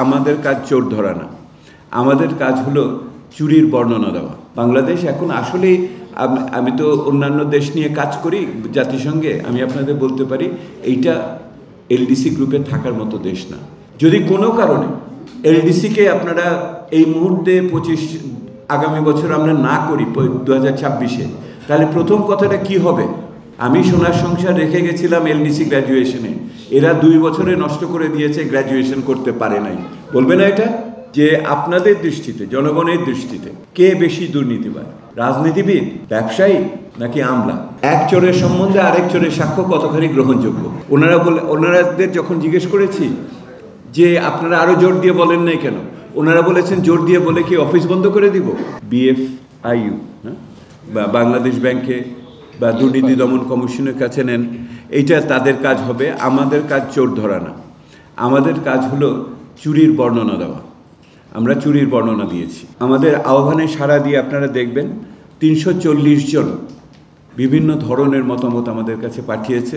আমাদের কাজ চোর ধরা না, আমাদের কাজ হলো চুরির বর্ণনা দেওয়া। বাংলাদেশ এখন আসলেই, আমি তো অন্যান্য দেশ নিয়ে কাজ করি জাতিসংঘে, আমি আপনাদের বলতে পারি এইটা এলডিসি গ্রুপে থাকার মতো দেশ না। যদি কোনো কারণে এলডিসিকে আপনারা এই মুহূর্তে আগামী বছর আমরা না করি 2026-এ, তাহলে প্রথম কথাটা কি হবে? আমি সোনার সংসার রেখে গেছিলাম এলডিসি গ্র্যাজুয়েশনে, এরা 2 বছরে নষ্ট করে দিয়েছে, গ্র্যাজুয়েশন করতে পারে নাই। বলবে না এটা? যে আপনাদের দৃষ্টিতে, জনগণের দৃষ্টিতে কে বেশি দুর্নীতিবাদ, রাজনীতিবিদ, ব্যবসায়ী নাকি আমলা? এক চোরের সম্বন্ধে আরেক চোরের সাক্ষ্য কতখানি গ্রহণযোগ্য? ওনারাদের যখন জিজ্ঞেস করেছি যে আপনারা আরো জোর দিয়ে বলেন নাই কেন, ওনারা বলেছেন জোর দিয়ে বলে কি অফিস বন্ধ করে দিব? BFIU বা বাংলাদেশ ব্যাংকে বা দুর্নীতি দমন কমিশনের কাছে নেন, এইটা তাদের কাজ হবে। আমাদের কাজ চোর ধরা না, আমাদের কাজ হলো চুরির বর্ণনা দেওয়া। আমরা চুরির বর্ণনা দিয়েছি। আমাদের আহ্বানে সাড়া দিয়ে আপনারা দেখবেন 340 জন বিভিন্ন ধরনের মতামত আমাদের কাছে পাঠিয়েছে।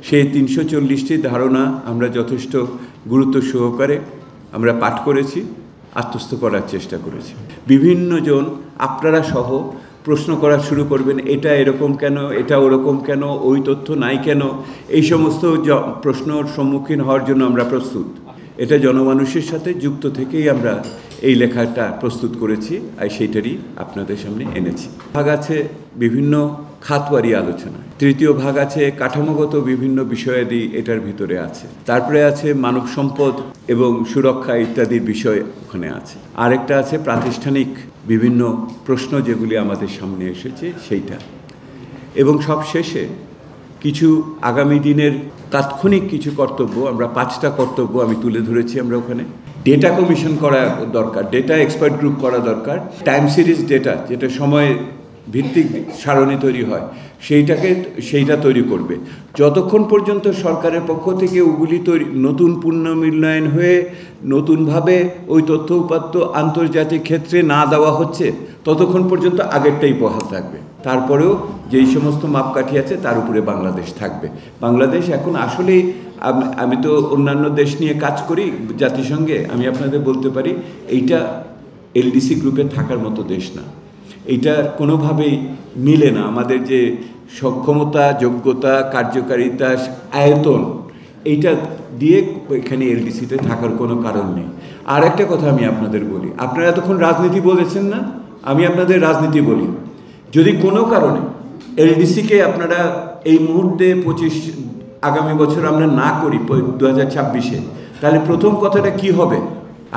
সেই 340টি ধারণা আমরা যথেষ্ট গুরুত্ব সহকারে আমরা পাঠ করেছি, আত্মস্থ করার চেষ্টা করেছি। বিভিন্ন জন আপনারা সহ প্রশ্ন করা শুরু করবেন, এটা এরকম কেন, এটা ওরকম কেন, ওই তথ্য নাই কেন। এই সমস্ত প্রশ্নর সম্মুখীন হওয়ার জন্য আমরা প্রস্তুত। এটা জনমানুষের সাথে যুক্ত থেকেই আমরা এই লেখাটা প্রস্তুত করেছি, আর সেইটারই আপনাদের সামনে এনেছি। ভাগ আছে বিভিন্ন খাতওয়ারি আলোচনা, তৃতীয় ভাগ আছে কাঠামোগত বিভিন্ন বিষয়াদি এটার ভিতরে আছে, তারপরে আছে মানব সম্পদ এবং সুরক্ষা ইত্যাদির বিষয় ওখানে আছে, আরেকটা আছে প্রাতিষ্ঠানিক বিভিন্ন প্রশ্ন যেগুলি আমাদের সামনে এসেছে সেইটা, এবং সব শেষে কিছু আগামী দিনের তাৎক্ষণিক কিছু কর্তব্য, আমরা 5টা কর্তব্য আমি তুলে ধরেছি। আমরা ওখানে ডেটা কমিশন করা দরকার, ডেটা এক্সপার্ট গ্রুপ করা দরকার, টাইম সিরিজ ডেটা যেটা সময় ভিত্তিক সারণী তৈরি হয় সেইটা তৈরি করবে। যতক্ষণ পর্যন্ত সরকারের পক্ষ থেকে ওগুলি নতুন পুনর্মূল্যায়ন হয়ে নতুনভাবে ওই তথ্য উপাত্ত আন্তর্জাতিক ক্ষেত্রে না দেওয়া হচ্ছে, ততক্ষণ পর্যন্ত আগেরটাই বহাল থাকবে। তারপরেও যেই সমস্ত মাপকাঠি আছে তার উপরে বাংলাদেশ থাকবে। বাংলাদেশ এখন আসলেই, আমি তো অন্যান্য দেশ নিয়ে কাজ করি জাতিসংঘে, আমি আপনাদের বলতে পারি এইটা এলডিসি গ্রুপে থাকার মতো দেশ না। এইটা কোনোভাবেই মিলে না। আমাদের যে সক্ষমতা, যোগ্যতা, কার্যকারিতা, আয়তন, এইটা দিয়ে এখানে এলডিসিতে থাকার কোনো কারণ নেই। আর একটা কথা আমি আপনাদের বলি, আপনারা এতক্ষণ রাজনীতি বলেছেন না, আমি আপনাদের রাজনীতি বলি। যদি কোনো কারণে এলডিসিকে আপনারা এই মুহূর্তে আগামী বছর আমরা না করি 2026-এ, তাহলে প্রথম কথাটা কি হবে?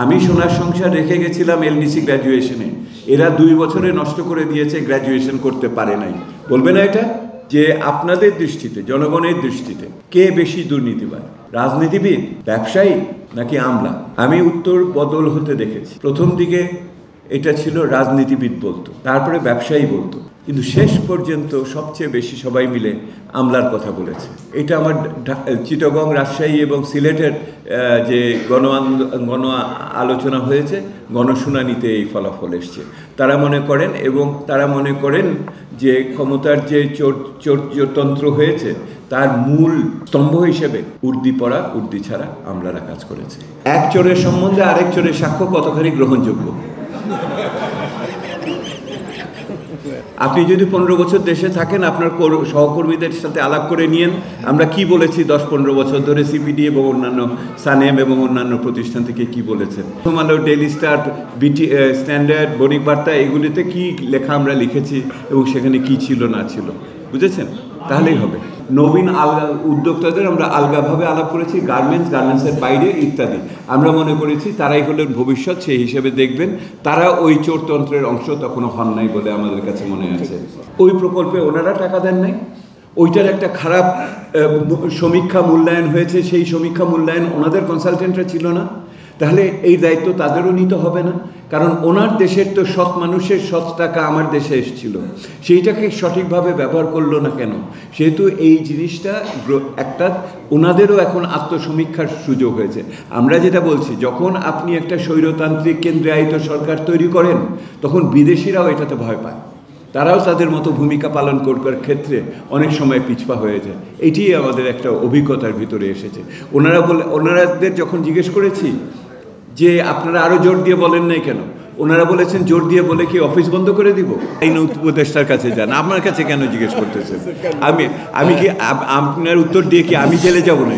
আমি সোনার সংসার রেখে গেছিলাম এলডিসি গ্র্যাজুয়েশনে, এরা 2 বছরে নষ্ট করে দিয়েছে, গ্র্যাজুয়েশন করতে পারে নাই। বলবে না এটা? যে আপনাদের দৃষ্টিতে, জনগণের দৃষ্টিতে কে বেশি দুর্নীতিবাদ, রাজনীতিবিদ, ব্যবসায়ী নাকি আমলা? আমি উত্তর বদল হতে দেখেছি। প্রথম দিকে এটা ছিল রাজনীতিবিদ বলতো, তারপরে ব্যবসায়ী বলতো, কিন্তু শেষ পর্যন্ত সবচেয়ে বেশি সবাই মিলে আমলার কথা বলেছে। এটা আমার চিটাগং, রাজশাহী এবং সিলেটের যে গণ আলোচনা হয়েছে, গণশুনানিতে এই ফলাফল এসছে। তারা মনে করেন যে ক্ষমতার যে চোরতন্ত্র হয়েছে তার মূল স্তম্ভ হিসেবে উর্দি পড়া, উর্দি ছাড়া আমলারা কাজ করেছে। এক চোরের সম্বন্ধে আরেক চোরের সাক্ষ্য কতখানি গ্রহণযোগ্য? আপনি যদি 15 বছর দেশে থাকেন, আপনার সহকর্মীদের সাথে আলাপ করে নিয়েন, আমরা কি বলেছি 10-15 বছর ধরে সিপিডি এবং অন্যান্য সানেম এবং অন্যান্য প্রতিষ্ঠান থেকে কি বলেছেন। প্রথম আলো, ডেইলি স্টার, বিটি স্ট্যান্ডার্ড, বণিক বার্তা, এগুলিতে কি লেখা আমরা লিখেছি এবং সেখানে কি ছিল না ছিল, বুঝেছেন? তাহলেই হবে। নবীন উদ্যোক্তাদের আমরা আলগাভাবে আলাপ করেছি, গার্মেন্টসের বাইরে ইত্যাদি। আমরা মনে করেছি তারাই হলেন ভবিষ্যৎ, সেই হিসেবে দেখবেন তারা ওই চোরতন্ত্রের অংশ তখনও হন নাই বলে আমাদের কাছে মনে আছে। ওই প্রকল্পে ওনারা টাকা দেন নাই, ওইটার একটা খারাপ সমীক্ষা মূল্যায়ন হয়েছে, সেই সমীক্ষা মূল্যায়ন ওনাদের কনসালটেন্টরা ছিল না। তাহলে এই দায়িত্ব তাদেরও নিতে হবে না? কারণ ওনার দেশের তো সৎ মানুষের সৎ টাকা আমার দেশে এসেছিল, সেইটাকে সঠিকভাবে ব্যবহার করলো না কেন? সেহেতু এই জিনিসটা একটা ওনাদেরও এখন আত্মসমীক্ষার সুযোগ হয়েছে। আমরা যেটা বলছি, যখন আপনি একটা স্বৈরতান্ত্রিক কেন্দ্রায়িত সরকার তৈরি করেন, তখন বিদেশিরাও এটাতে ভয় পায়, তারাও তাদের মতো ভূমিকা পালন করবার ক্ষেত্রে অনেক সময় পিছপা হয়ে যায়। এটি আমাদের একটা অভিজ্ঞতার ভিতরে এসেছে। ওনারাদের যখন জিজ্ঞেস করেছি যে আপনারা আরো জোর দিয়ে বলেন নাই কেন? ওনারা বলেছেন জোর দিয়ে বলে কি অফিস বন্ধ করে দিব? আইন উপদেষ্টার কাছে যান, আমার কাছে কেন জিজ্ঞেস করতেছেন? আমি কি আপনার উত্তর দিয়ে কি আমি জেলে যাব না?